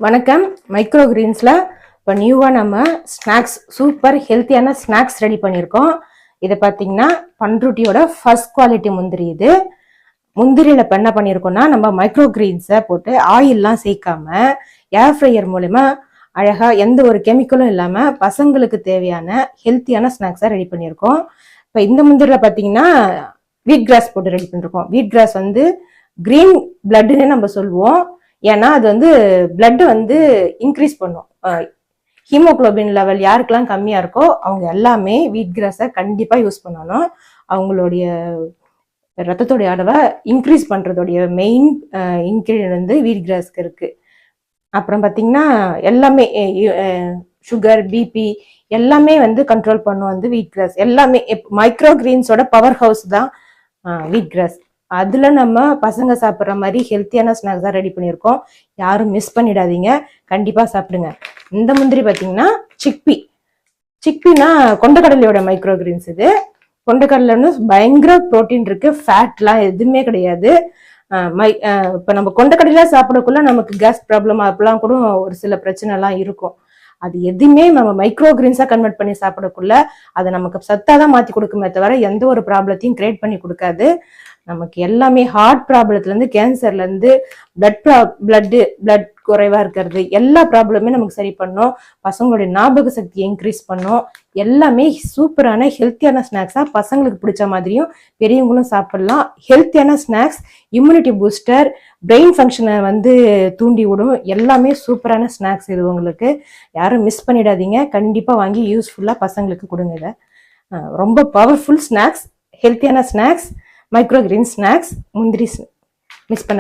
வணக்கம். மைக்ரோ கிரீன்ஸ்ல இப்போ நியூவா நம்ம ஸ்நாக்ஸ் சூப்பர் ஹெல்த்தியான ஸ்நாக்ஸ் ரெடி பண்ணியிருக்கோம். இதை பார்த்தீங்கன்னா பண்ருட்டியோட ஃபர்ஸ்ட் குவாலிட்டி முந்திரி. இது முந்திரியில இப்போ என்ன பண்ணியிருக்கோம்னா, நம்ம மைக்ரோ கிரீன்ஸை போட்டு ஆயில்லாம் சேர்க்காம ஏர் ஃப்ரையர் மூலமா அழகா எந்த ஒரு கெமிக்கலும் இல்லாம பசங்களுக்கு தேவையான ஹெல்த்தியான ஸ்நாக்ஸை ரெடி பண்ணியிருக்கோம். இப்போ இந்த முந்திரில பார்த்தீங்கன்னா வீட் கிராஸ் போட்டு ரெடி பண்ணிருக்கோம். வீட் கிராஸ் வந்து கிரீன் பிளட்னு நம்ம சொல்லுவோம். ஏன்னா அது வந்து பிளட் வந்து இன்க்ரீஸ் பண்ணும். ஹீமோகுளோபின் லெவல் யாருக்கெல்லாம் கம்மியா இருக்கோ அவங்க எல்லாமே வீட் கிராஸை கண்டிப்பா யூஸ் பண்ணணும். அவங்களுடைய ரத்தத்தோடைய அளவை இன்க்ரீஸ் பண்றதோடைய மெயின் இன்கிரீடியன்ட் வந்து வீட் கிராஸ்க்கு இருக்கு. அப்புறம் பார்த்தீங்கன்னா எல்லாமே சுகர், பிபி எல்லாமே வந்து கண்ட்ரோல் பண்ணும் வந்து வீட் கிராஸ். எல்லாமே மைக்ரோ கிரீன்ஸோட பவர் ஹவுஸ் தான் வீட் கிராஸ். அதுல நம்ம பசங்க சாப்பிட்ற மாதிரி ஹெல்த்தியான ஸ்நாக்ஸ் தான் ரெடி பண்ணியிருக்கோம். யாரும் மிஸ் பண்ணிடாதீங்க, கண்டிப்பா சாப்பிடுங்க. இந்த முந்திரி பார்த்தீங்கன்னா சிக்பினா கொண்டக்கடலையோட மைக்ரோ கிரீன்ஸ். இது கொண்டக்கடலைன்னு பயங்கர ப்ரோட்டீன் இருக்கு, ஃபேட்லாம் எதுவுமே கிடையாது. இப்ப நம்ம கொண்டக்கடலை சாப்பிடக்குள்ள நமக்கு கேஸ் ப்ராப்ளம் அப்படிலாம் கூட ஒரு சில பிரச்சனை எல்லாம் இருக்கும். அது எதுவுமே நம்ம மைக்ரோ கிரீன்ஸா கன்வெர்ட் பண்ணி சாப்பிடக்குள்ள அதை நமக்கு சத்தாதான் மாத்தி கொடுக்குமே தவிர எந்த ஒரு ப்ராப்ளத்தையும் கிரியேட் பண்ணி கொடுக்காது. நமக்கு எல்லாமே ஹார்ட் ப்ராப்ளத்துல இருந்து கேன்சர்ல இருந்து பிளட் குறைவா இருக்கிறது எல்லா ப்ராப்ளமே நமக்கு சரி பண்ணும். பசங்களுடைய ஞாபக சக்தியை இன்க்ரீஸ் பண்ணும். எல்லாமே சூப்பரான ஹெல்த்தியான ஸ்நாக்ஸா பசங்களுக்கு பிடிச்ச மாதிரியும் பெரியவங்களும் சாப்பிடலாம். ஹெல்த்தியான ஸ்நாக்ஸ், இம்யூனிட்டி பூஸ்டர், பிரெயின் ஃபங்க்ஷனை வந்து தூண்டி விடும். எல்லாமே சூப்பரான ஸ்நாக்ஸ். இது உங்களுக்கு யாரும் மிஸ் பண்ணிடாதீங்க, கண்டிப்பா வாங்கி யூஸ்ஃபுல்லா பசங்களுக்கு கொடுங்க. இதை ரொம்ப பவர்ஃபுல் ஸ்நாக்ஸ், ஹெல்த்தியான ஸ்நாக்ஸ், மைக்ரோ கிரீன் ஸ்நாக்ஸ், முந்திரி மிஸ் பண்ண